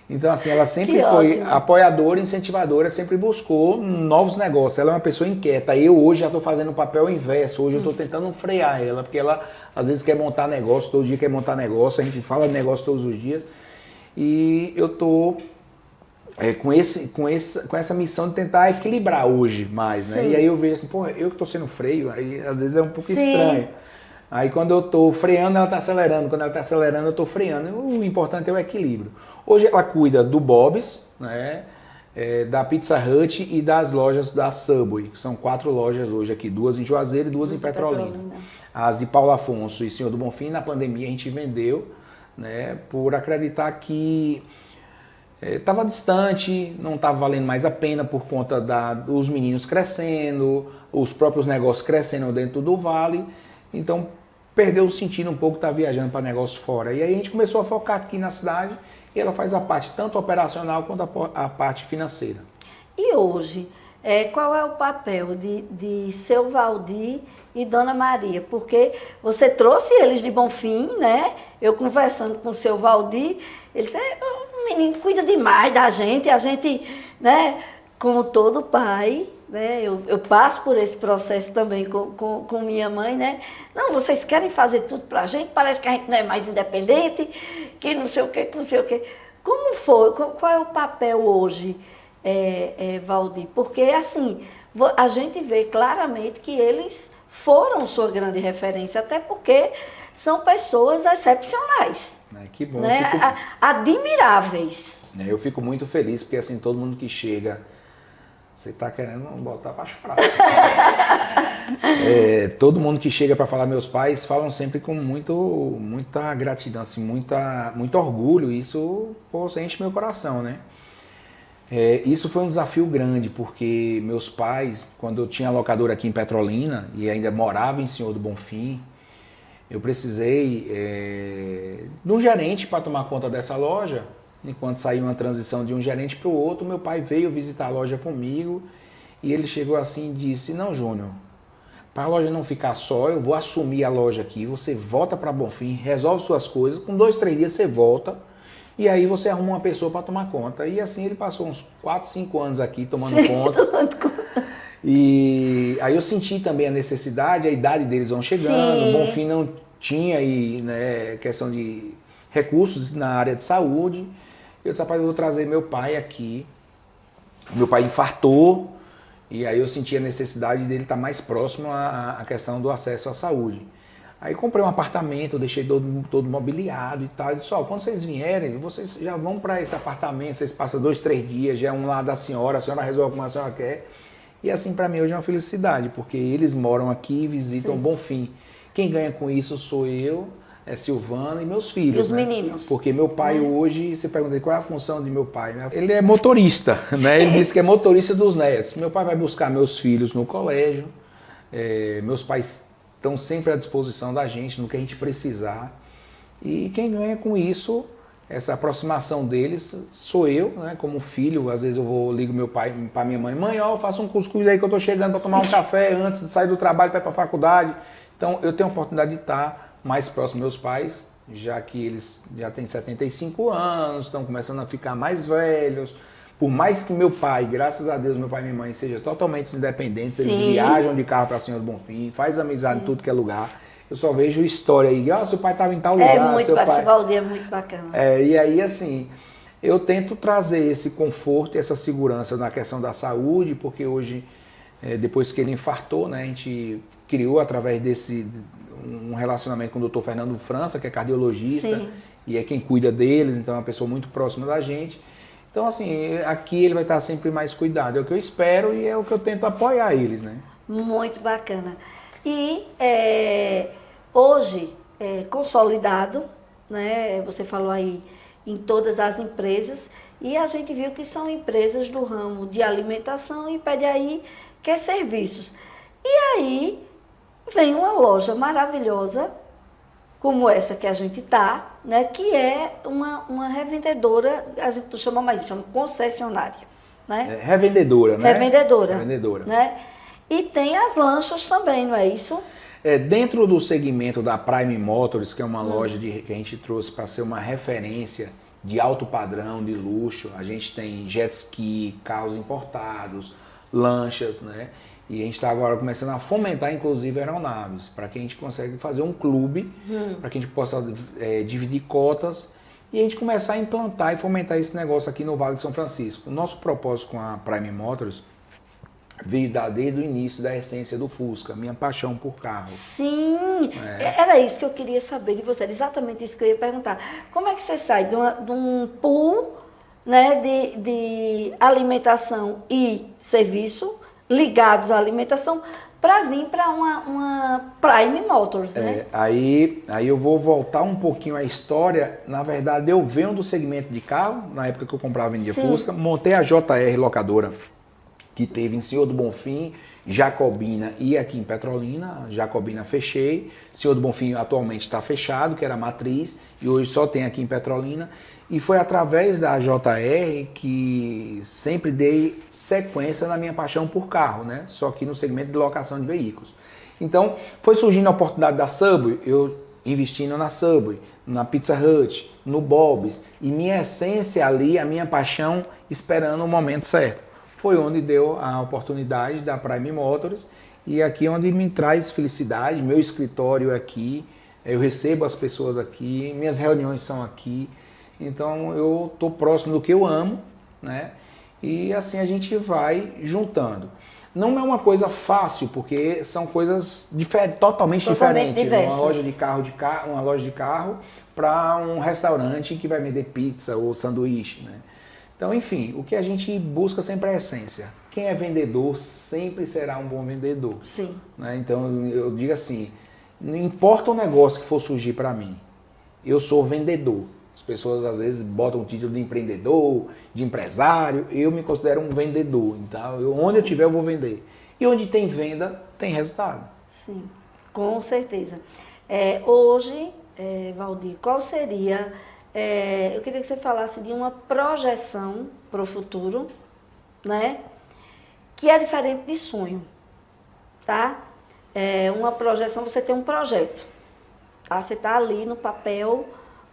Então, assim, ela sempre foi apoiadora, incentivadora, sempre buscou novos negócios. Ela é uma pessoa inquieta. Eu hoje já estou fazendo o papel inverso. Hoje eu estou tentando frear ela, porque ela às vezes quer montar negócio, todo dia quer montar negócio. A gente fala de negócio todos os dias. E eu estou com essa missão de tentar equilibrar hoje mais, né? E aí eu vejo assim, pô, eu que estou sendo freio, aí às vezes é um pouco estranho. Aí quando eu estou freando, ela está acelerando. Quando ela está acelerando, eu estou freando. O importante é o equilíbrio. Hoje ela cuida do Bob's, né, da Pizza Hut e das lojas da Subway. São 4 lojas hoje aqui, 2 em Juazeiro e 2 em Petrolina. As de Paulo Afonso e Senhor do Bonfim, na pandemia a gente vendeu, né, por acreditar que estava distante, não estava valendo mais a pena por conta dos meninos crescendo, os próprios negócios crescendo dentro do Vale. Então perdeu o sentido um pouco estar viajando para negócios fora. E aí a gente começou a focar aqui na cidade e ela faz a parte tanto operacional quanto a parte financeira. E hoje, qual é o papel de seu Valdir e Dona Maria? Porque você trouxe eles de Bonfim, né? Eu conversando com o seu Valdir, ele disse, o menino cuida demais da gente, a gente, né, como todo pai, né, eu passo por esse processo também com minha mãe, né? Não, vocês querem fazer tudo pra gente, parece que a gente não é mais independente, que não sei o quê, que não sei o quê. Como foi? Qual é o papel hoje, Valdir? Porque, assim, a gente vê claramente que eles foram sua grande referência, até porque são pessoas excepcionais. Que bom. Né? Admiráveis. Eu fico muito feliz, porque assim, todo mundo que chega, você está querendo botar para chorar. Todo mundo que chega para falar, meus pais falam sempre com muita gratidão, assim, muito orgulho. Isso, pô, enche meu coração, né? Isso foi um desafio grande, porque meus pais, quando eu tinha locadora aqui em Petrolina e ainda morava em Senhor do Bonfim, eu precisei de um gerente para tomar conta dessa loja. Enquanto saiu uma transição de um gerente para o outro, meu pai veio visitar a loja comigo e ele chegou assim e disse, não, Júnior, para a loja não ficar só, eu vou assumir a loja aqui, você volta para Bonfim, resolve suas coisas, com 2, 3 dias você volta e aí você arruma uma pessoa para tomar conta. E assim ele passou uns 4, 5 anos aqui tomando conta. E aí eu senti também a necessidade, a idade deles vão chegando, Bonfim não tinha aí, né, questão de recursos na área de saúde. Eu disse, rapaz, eu vou trazer meu pai aqui. Meu pai infartou E aí eu senti a necessidade dele estar mais próximo à questão do acesso à saúde. Aí comprei um apartamento, deixei todo mobiliado e tal. E disse, quando vocês vierem, vocês já vão para esse apartamento, vocês passam 2, 3 dias, já é um lado da senhora, a senhora resolve como a senhora quer. E assim, para mim, hoje é uma felicidade, porque eles moram aqui e visitam Bonfim. Quem ganha com isso sou eu, Silvana e meus filhos. E os meninos. Porque meu pai hoje, você pergunta qual é a função de meu pai? Ele é motorista, né? Ele disse que é motorista dos netos. Meu pai vai buscar meus filhos no colégio, meus pais estão sempre à disposição da gente, no que a gente precisar. E quem ganha com isso, essa aproximação deles, sou eu, né? Como filho. Às vezes ligo meu pai para minha mãe, eu faço um cuscuz aí que eu estou chegando para tomar um café antes de sair do trabalho para ir para a faculdade. Então eu tenho a oportunidade de estar mais próximo dos meus pais, já que eles já têm 75 anos, estão começando a ficar mais velhos. Por mais que meu pai, graças a Deus, meu pai e minha mãe sejam totalmente independentes, eles viajam de carro para Senhor do Bonfim, faz amizade em tudo que é lugar. Eu só vejo história aí, seu pai estava em tal lugar. Muito bacana, esse Valdir é muito bacana. E aí, assim, eu tento trazer esse conforto e essa segurança na questão da saúde, porque hoje, depois que ele infartou, né, a gente criou através um relacionamento com o Dr. Fernando França, que é cardiologista, e é quem cuida deles, então é uma pessoa muito próxima da gente. Então, assim, aqui ele vai estar sempre mais cuidado. É o que eu espero e é o que eu tento apoiar eles, né? Muito bacana. E hoje, consolidado, né? Você falou aí em todas as empresas, e a gente viu que são empresas do ramo de alimentação e pede aí que é serviços. E aí vem uma loja maravilhosa, como essa que a gente está, né, que é uma revendedora, a gente não chama mais, chama concessionária. Né? Revendedora, né? Revendedora. Né? E tem as lanchas também, não é isso? Dentro do segmento da Prime Motors, que é uma loja que a gente trouxe para ser uma referência de alto padrão, de luxo, a gente tem jet ski, carros importados, lanchas, né? E a gente está agora começando a fomentar, inclusive, aeronaves, para que a gente consiga fazer um clube, para que a gente possa dividir cotas e a gente começar a implantar e fomentar esse negócio aqui no Vale de São Francisco. O nosso propósito com a Prime Motors veio desde o início da essência do Fusca, minha paixão por carro. Sim, era isso que eu queria saber de você, exatamente isso que eu ia perguntar. Como é que você sai de um pool, né, de alimentação e serviço, ligados à alimentação, para vir para uma Prime Motors, né? Aí eu vou voltar um pouquinho à história. Na verdade, eu venho do segmento de carro, na época que eu comprava e vendia Fusca, montei a JR locadora, que teve em Senhor do Bonfim, Jacobina e aqui em Petrolina. Jacobina fechei, Senhor do Bonfim atualmente está fechado, que era a matriz, e hoje só tem aqui em Petrolina. E foi através da JR que sempre dei sequência na minha paixão por carro, né? Só que no segmento de locação de veículos. Então, foi surgindo a oportunidade da Subway, eu investindo na Subway, na Pizza Hut, no Bob's, e minha essência ali, a minha paixão, esperando o momento certo. Foi onde deu a oportunidade da Prime Motors, e aqui é onde me traz felicidade, meu escritório é aqui, eu recebo as pessoas aqui, minhas reuniões são aqui. Então eu estou próximo do que eu amo, né? E assim a gente vai juntando. Não é uma coisa fácil, porque são coisas totalmente diferentes. Diversas. Uma loja de carro para um restaurante que vai vender pizza ou sanduíche, né? Então, enfim, o que a gente busca sempre é a essência. Quem é vendedor sempre será um bom vendedor. Sim. Né? Então eu digo assim, não importa o negócio que for surgir para mim, eu sou vendedor. As pessoas às vezes botam o título de empreendedor, de empresário, eu me considero um vendedor. Então, onde eu estiver eu vou vender. E onde tem venda, tem resultado. Sim, com certeza. Hoje, Valdir, qual seria... eu queria que você falasse de uma projeção para o futuro, né? Que é diferente de sonho, tá? Uma projeção, você tem um projeto, tá? Você está ali no papel,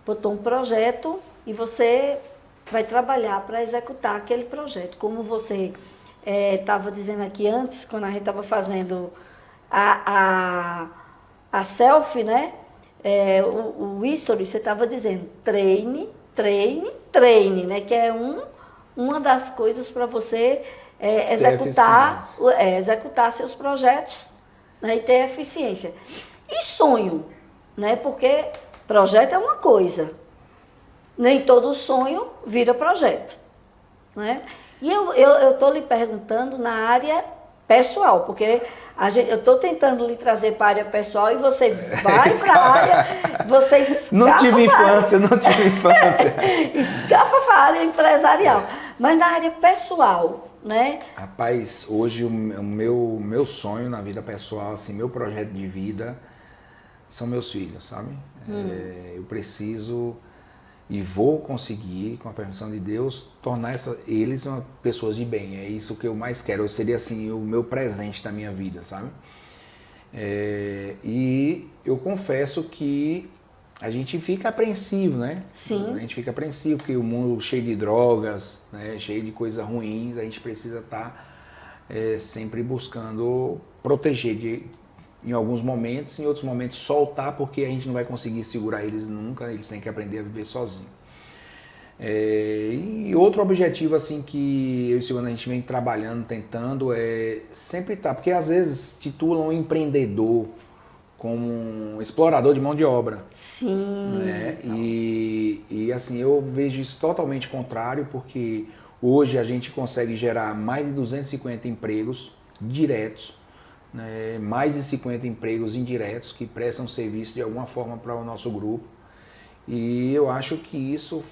botou um projeto e você vai trabalhar para executar aquele projeto. Como você estava dizendo aqui antes, quando a gente estava fazendo a selfie, né? O history, você estava dizendo treine, né? Que é uma das coisas para você executar seus projetos, né, e ter eficiência. E sonho, né, porque projeto é uma coisa, nem todo sonho vira projeto, né? E eu estou lhe perguntando na área pessoal, porque eu estou tentando lhe trazer para a área pessoal e você vai para a área, você escapa. Não tive infância. Escapa para a área empresarial. Mas na área pessoal, né? Rapaz, hoje o meu sonho na vida pessoal, assim, meu projeto de vida são meus filhos, sabe? Eu preciso e vou conseguir, com a permissão de Deus, tornar eles pessoas de bem. É isso que eu mais quero. Seria assim o meu presente da minha vida, sabe? E eu confesso que a gente fica apreensivo, né? Sim. A gente fica apreensivo porque o mundo cheio de drogas, né? Cheio de coisas ruins, a gente precisa estar sempre buscando proteger em alguns momentos, em outros momentos soltar, porque a gente não vai conseguir segurar eles nunca, eles têm que aprender a viver sozinhos. E outro objetivo assim que eu e Silvana a gente vem trabalhando, tentando, é sempre estar, porque às vezes titulam um empreendedor como um explorador de mão de obra. Sim. Né? E assim, eu vejo isso totalmente contrário, porque hoje a gente consegue gerar mais de 250 empregos diretos, né? Mais de 50 empregos indiretos que prestam serviço de alguma forma para o nosso grupo. E eu acho que isso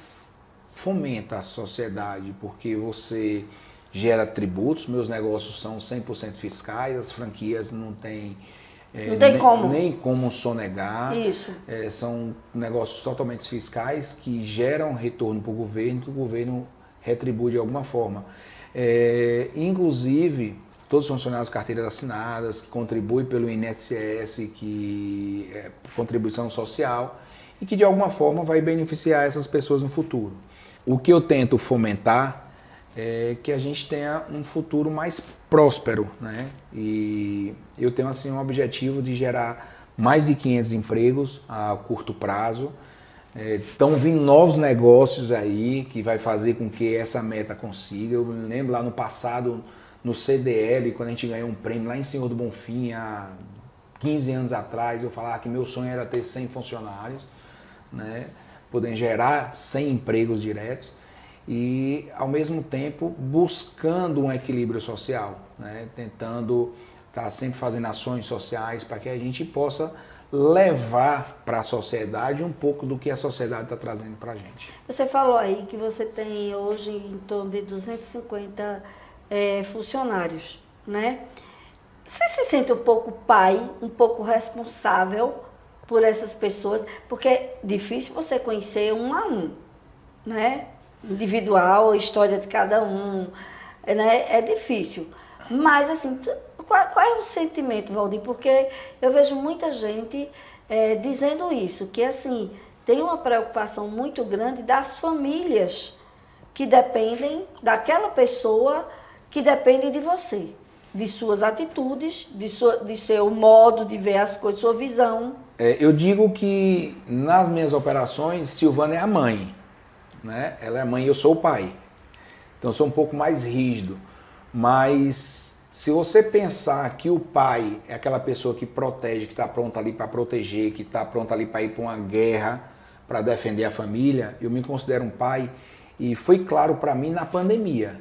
fomenta a sociedade, porque você gera tributos, meus negócios são 100% fiscais, as franquias não tem nem como sonegar. Isso. São negócios totalmente fiscais que geram retorno para o governo, que o governo retribui de alguma forma. Inclusive, todos os funcionários de carteiras assinadas, que contribuem pelo INSS, que é contribuição social, e que de alguma forma vai beneficiar essas pessoas no futuro. O que eu tento fomentar é que a gente tenha um futuro mais próspero, né? E eu tenho assim um objetivo de gerar mais de 500 empregos a curto prazo. Estão vindo novos negócios aí que vai fazer com que essa meta consiga. Eu me lembro lá no passado, no CDL, quando a gente ganhou um prêmio lá em Senhor do Bonfim, há 15 anos atrás, eu falava que meu sonho era ter 100 funcionários, né? Poder gerar 100 empregos diretos e, ao mesmo tempo, buscando um equilíbrio social, né? Tentando estar sempre fazendo ações sociais para que a gente possa levar para a sociedade um pouco do que a sociedade está trazendo para a gente. Você falou aí que você tem hoje em torno de 250 funcionários, né? Você se sente um pouco pai, um pouco responsável por essas pessoas, porque é difícil você conhecer um a um, né? Individual, a história de cada um, né? É difícil. Mas, assim, qual é o sentimento, Valdir? Porque eu vejo muita gente dizendo isso, que, assim, tem uma preocupação muito grande das famílias que dependem daquela pessoa que depende de você, de suas atitudes, de seu modo de ver as coisas, sua visão. Eu digo que nas minhas operações, Silvana é a mãe, né? Ela é a mãe e eu sou o pai. Então eu sou um pouco mais rígido. Mas se você pensar que o pai é aquela pessoa que protege, que está pronta ali para proteger, que está pronta ali para ir para uma guerra, para defender a família, eu me considero um pai. E foi claro para mim na pandemia,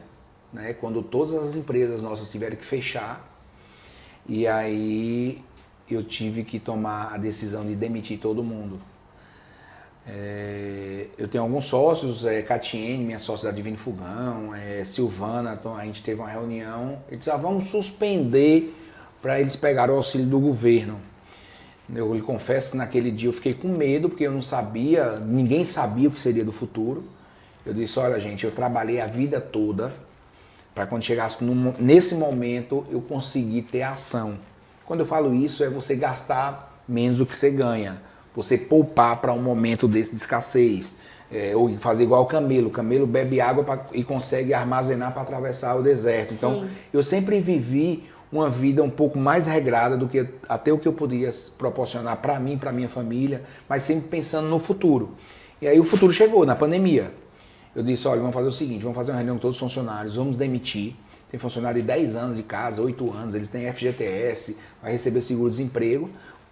né? Quando todas as empresas nossas tiveram que fechar, e aí eu tive que tomar a decisão de demitir todo mundo. Eu tenho alguns sócios, Catiene, minha sócia da Divino Fogão, Silvana, a gente teve uma reunião e disse, vamos suspender para eles pegarem o auxílio do governo. Eu lhe confesso que naquele dia eu fiquei com medo, porque eu não sabia, ninguém sabia o que seria do futuro. Eu disse, olha gente, eu trabalhei a vida toda para quando chegasse nesse momento eu conseguir ter ação. Quando eu falo isso, é você gastar menos do que você ganha. Você poupar para um momento desse de escassez. Ou fazer igual o camelo. O camelo bebe água e consegue armazenar para atravessar o deserto. Sim. Então, eu sempre vivi uma vida um pouco mais regrada do que até o que eu podia proporcionar para mim, para minha família, mas sempre pensando no futuro. E aí o futuro chegou, na pandemia. Eu disse, olha, vamos fazer o seguinte, vamos fazer uma reunião com todos os funcionários, vamos demitir. tem funcionário de 10 anos de casa, 8 anos, eles têm FGTS, vai receber seguro-desemprego.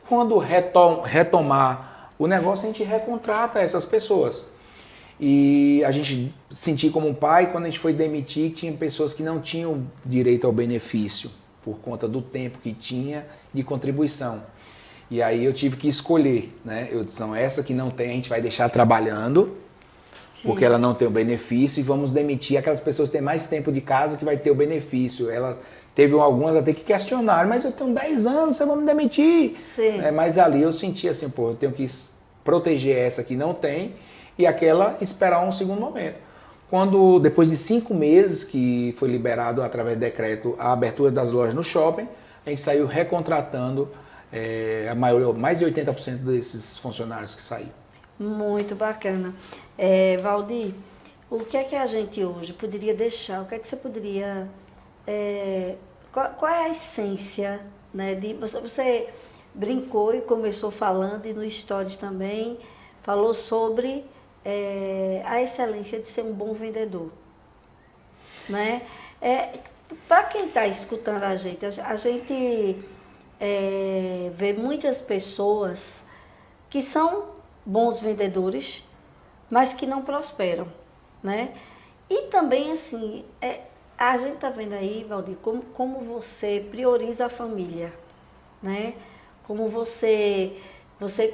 Quando retomar o negócio, a gente recontrata essas pessoas. E a gente sentiu como pai, quando a gente foi demitir, tinha pessoas que não tinham direito ao benefício, por conta do tempo que tinha de contribuição. E aí eu tive que escolher, né? Essa que não tem, a gente vai deixar trabalhando, sim, porque ela não tem o benefício, e vamos demitir aquelas pessoas que têm mais tempo de casa que vai ter o benefício. Teve algumas até que questionaram, mas eu tenho 10 anos, você vai me demitir. Sim. Mas ali eu senti assim, pô, eu tenho que proteger essa que não tem e aquela esperar um segundo momento. Quando, depois de 5 meses que foi liberado através de decreto a abertura das lojas no shopping, a gente saiu recontratando mais de 80% desses funcionários que saíram. Muito bacana. Valdir, o que é que a gente hoje poderia deixar? O que é que você poderia... qual é a essência, né? Você brincou e começou falando, e no Stories também, falou sobre a excelência de ser um bom vendedor. Né? Para quem está escutando a gente vê muitas pessoas que são bons vendedores, mas que não prosperam, né? E também, assim, a gente está vendo aí, Valdir, como você prioriza a família, né? Como você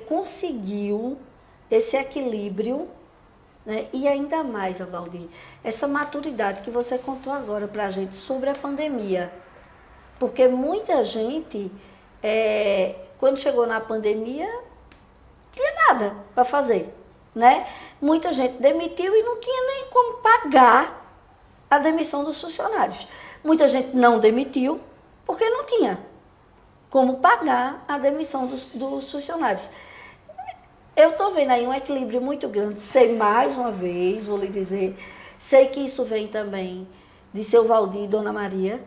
conseguiu esse equilíbrio, né? E ainda mais, Valdir, essa maturidade que você contou agora para a gente sobre a pandemia. Porque muita gente, quando chegou na pandemia, não tinha nada para fazer, né? Muita gente demitiu e não tinha nem como pagar a demissão dos funcionários. Muita gente não demitiu porque não tinha como pagar a demissão dos funcionários. Eu estou vendo aí um equilíbrio muito grande. Sei, mais uma vez, vou lhe dizer, sei que isso vem também de seu Valdir e Dona Maria,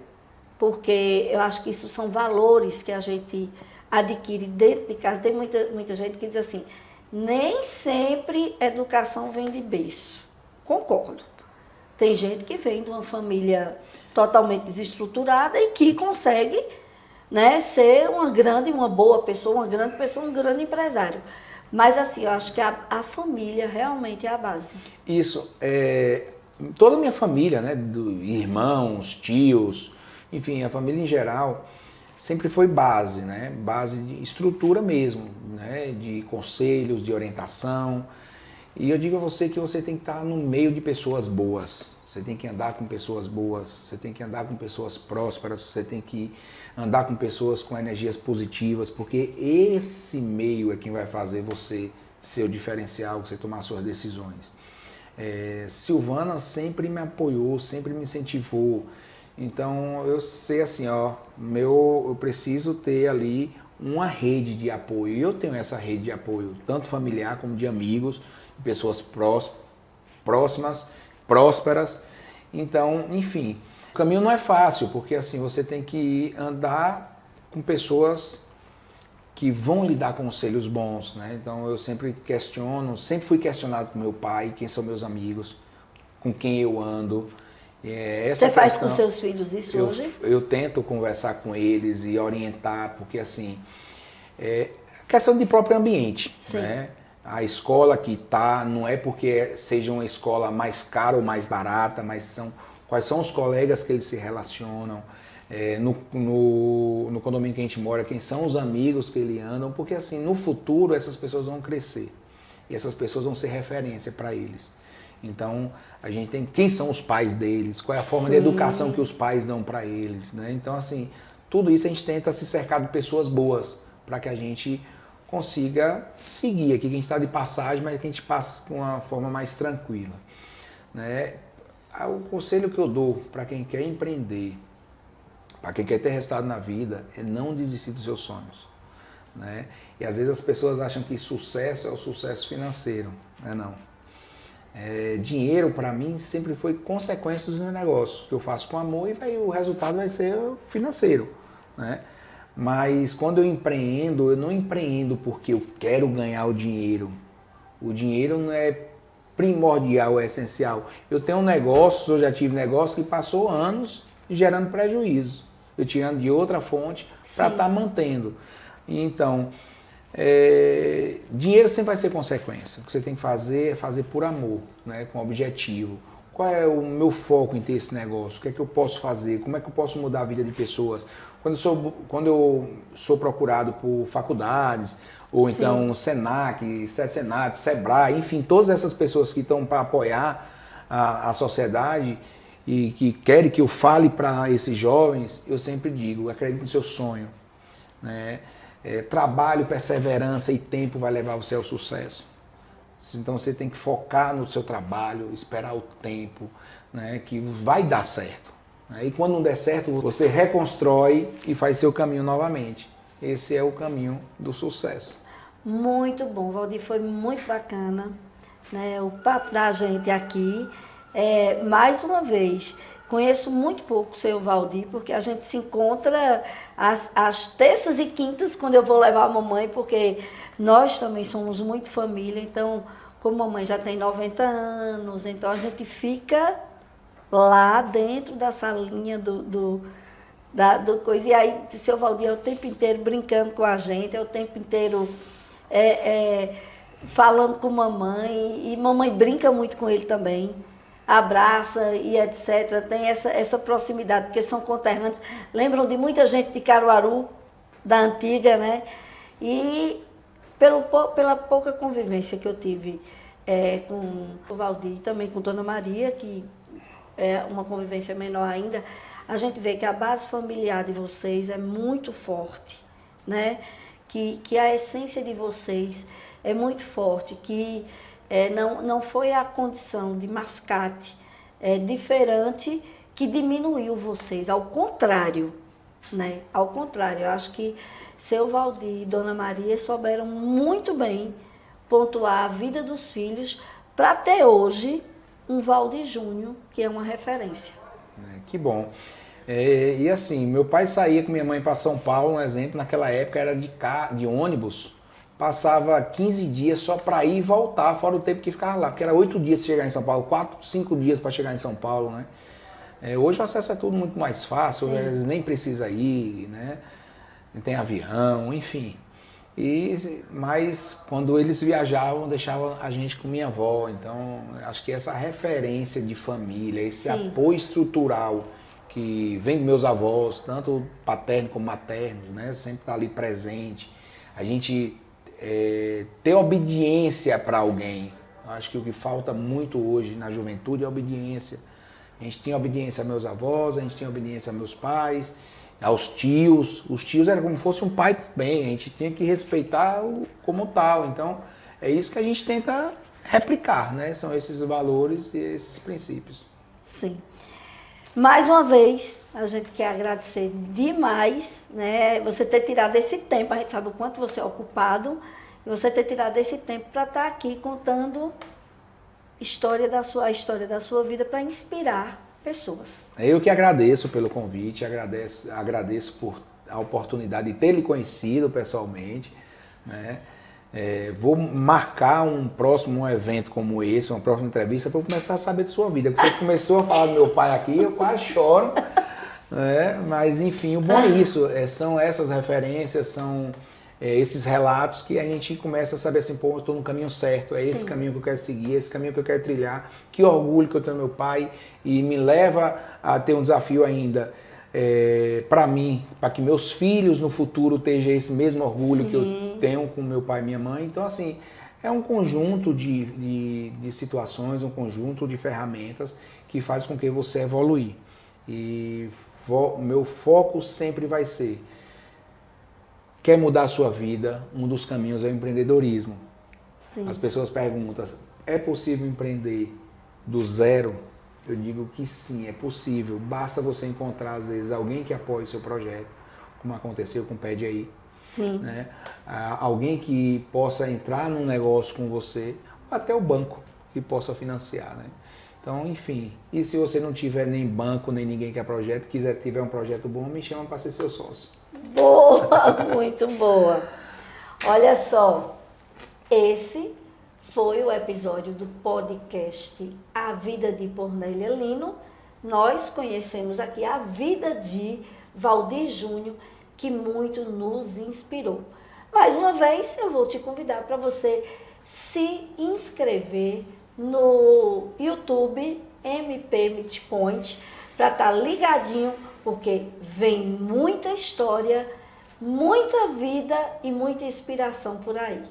porque eu acho que isso são valores que a gente adquire dentro de casa. Tem muita gente que diz assim, nem sempre educação vem de berço. Concordo. Tem gente que vem de uma família totalmente desestruturada e que consegue, né, ser uma boa pessoa, um grande empresário. Mas assim, eu acho que a família realmente é a base. Isso. Toda a minha família, né, irmãos, tios, enfim, a família em geral, sempre foi base, né? Base de estrutura mesmo, né? De conselhos, de orientação. E eu digo a você que você tem que estar no meio de pessoas boas. Você tem que andar com pessoas boas, você tem que andar com pessoas prósperas, você tem que andar com pessoas com energias positivas, porque esse meio é quem vai fazer você ser o diferencial, você tomar suas decisões. Silvana sempre me apoiou, sempre me incentivou. Então eu sei assim, eu preciso ter ali uma rede de apoio. E eu tenho essa rede de apoio, tanto familiar como de amigos, de pessoas próximas, prósperas. Então, enfim, o caminho não é fácil, porque assim, você tem que andar com pessoas que vão lhe dar conselhos bons, né? Então eu sempre fui questionado por meu pai, quem são meus amigos, com quem eu ando. Você faz com seus filhos isso hoje? Eu tento conversar com eles e orientar, porque assim, questão de próprio ambiente, sim, né? A escola que está, não é porque seja uma escola mais cara ou mais barata, mas quais são os colegas que eles se relacionam, no condomínio que a gente mora, quem são os amigos que eles andam, porque assim, no futuro essas pessoas vão crescer e essas pessoas vão ser referência para eles. Então, a gente tem quem são os pais deles, qual é a forma, sim, de educação que os pais dão para eles, né? Então, assim, tudo isso a gente tenta se cercar de pessoas boas, para que a gente consiga seguir aqui, que a gente está de passagem, mas que a gente passe com uma forma mais tranquila, né? O conselho que eu dou para quem quer empreender, para quem quer ter resultado na vida, é não desistir dos seus sonhos, né? E às vezes as pessoas acham que sucesso é o sucesso financeiro, né? Não. Dinheiro para mim sempre foi consequência dos meus negócios, que eu faço com amor e o resultado vai ser financeiro, né? Mas quando eu não empreendo porque eu quero ganhar o dinheiro. O dinheiro não é primordial, é essencial. Eu tenho negócios, eu já tive negócio que passou anos gerando prejuízo. Eu tirando de outra fonte para estar mantendo. Então, dinheiro sempre vai ser consequência. O que você tem que fazer é fazer por amor, né, com objetivo. Qual é o meu foco em ter esse negócio? O que é que eu posso fazer? Como é que eu posso mudar a vida de pessoas? Quando eu sou procurado por faculdades, ou então Senac, Senat, Sebrae, enfim, todas essas pessoas que estão para apoiar a sociedade e que querem que eu fale para esses jovens, eu sempre digo, acredite no seu sonho, né? Trabalho, perseverança e tempo vai levar você ao sucesso. Então você tem que focar no seu trabalho, esperar o tempo, né, que vai dar certo. E quando não der certo, você reconstrói e faz seu caminho novamente. Esse é o caminho do sucesso. Muito bom, Valdir, foi muito bacana, né, o papo da gente aqui. Mais uma vez, conheço muito pouco o seu Valdir, porque a gente se encontra às terças e quintas, quando eu vou levar a mamãe, porque nós também somos muito família, então, como a mamãe já tem 90 anos, então a gente fica lá dentro da salinha do coisa. E aí, seu Valdir é o tempo inteiro brincando com a gente, é o tempo inteiro falando com mamãe, e mamãe brinca muito com ele também, abraça e etc. Tem essa proximidade, porque são conterrâneos, lembram de muita gente de Caruaru, da antiga, né? E pela pouca convivência que eu tive com o Valdir, também com Dona Maria, que é uma convivência menor ainda, a gente vê que a base familiar de vocês é muito forte, né? Que a essência de vocês é muito forte, que não foi a condição de mascate diferente que diminuiu vocês, ao contrário, né? Ao contrário, eu acho que seu Valdir e Dona Maria souberam muito bem pontuar a vida dos filhos para ter hoje um Valdir Júnior, que é uma referência. Que bom. E assim, meu pai saía com minha mãe para São Paulo, um exemplo, naquela época era de ônibus, passava 15 dias só para ir e voltar, fora o tempo que ficava lá, porque era 8 dias para chegar em São Paulo, 4, 5 dias para chegar em São Paulo, né? Hoje o acesso é tudo muito mais fácil, às vezes nem precisa ir, né? Tem avião, enfim. Mas quando eles viajavam, deixavam a gente com minha avó. Então, acho que essa referência de família, esse apoio estrutural que vem dos meus avós, tanto paterno como maternos, né? Sempre tá ali presente. A gente ter obediência para alguém. Acho que o que falta muito hoje na juventude é obediência. A gente tinha obediência a meus avós, a gente tinha obediência a meus pais, aos tios. Os tios eram como se fosse um pai também, a gente tinha que respeitar como tal. Então, é isso que a gente tenta replicar, né? São esses valores e esses princípios. Sim. Mais uma vez, a gente quer agradecer demais, né? Você ter tirado esse tempo, a gente sabe o quanto você é ocupado, e você ter tirado esse tempo para estar aqui contando a história da sua vida para inspirar pessoas. Eu que agradeço pelo convite, agradeço por a oportunidade de ter lhe conhecido pessoalmente, né? Vou marcar um próximo evento como esse, uma próxima entrevista, para eu começar a saber de sua vida. Porque você começou a falar do meu pai aqui, eu quase choro, né? Mas enfim, o bom é isso, são essas referências, são esses relatos que a gente começa a saber assim, pô, eu estou no caminho certo, é esse caminho que eu quero seguir, esse caminho que eu quero trilhar, que orgulho que eu tenho no meu pai, e me leva a ter um desafio ainda para mim, para que meus filhos no futuro tenham esse mesmo orgulho que eu tenho com meu pai e minha mãe. Então, assim, é um conjunto de situações, um conjunto de ferramentas que faz com que você evoluir. E meu foco sempre vai ser: quer mudar a sua vida? Um dos caminhos é o empreendedorismo. Sim. As pessoas perguntam, é possível empreender do zero? Eu digo que sim, é possível. Basta você encontrar, às vezes, alguém que apoie o seu projeto, como aconteceu com o Pede Aí. Sim. Né? Alguém que possa entrar num negócio com você, ou até o banco que possa financiar. Né? Então, enfim, e se você não tiver nem banco, nem ninguém que é projeto, tiver um projeto bom, me chama para ser seu sócio. Boa, muito boa. Olha só, esse foi o episódio do podcast A Vida de Pornélia Lino, nós conhecemos aqui a vida de Valdir Júnior, que muito nos inspirou. Mais uma vez, eu vou te convidar para você se inscrever no YouTube MP Meet Point para estar ligadinho, porque vem muita história, muita vida e muita inspiração por aí.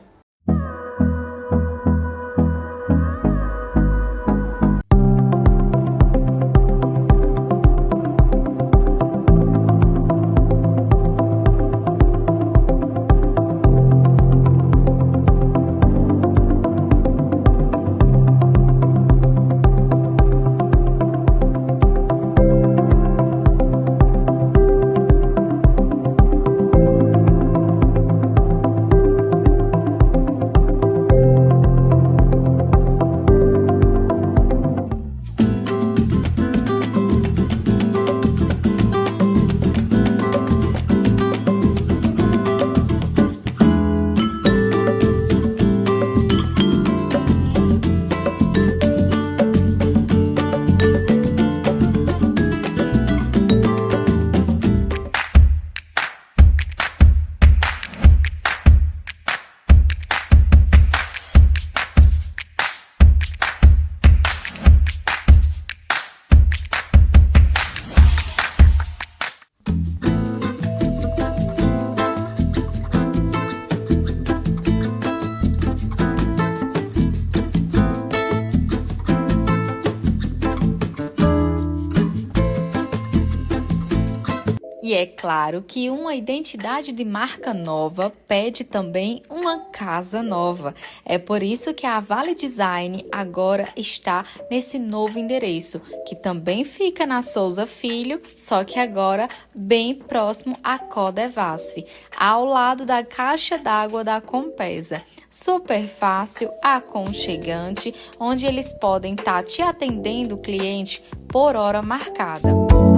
E é claro que uma identidade de marca nova pede também uma casa nova. É por isso que a Vale Design agora está nesse novo endereço, que também fica na Souza Filho, só que agora bem próximo à Codevasf, ao lado da caixa d'água da Compesa. Super fácil, aconchegante, onde eles podem estar te atendendo o cliente por hora marcada.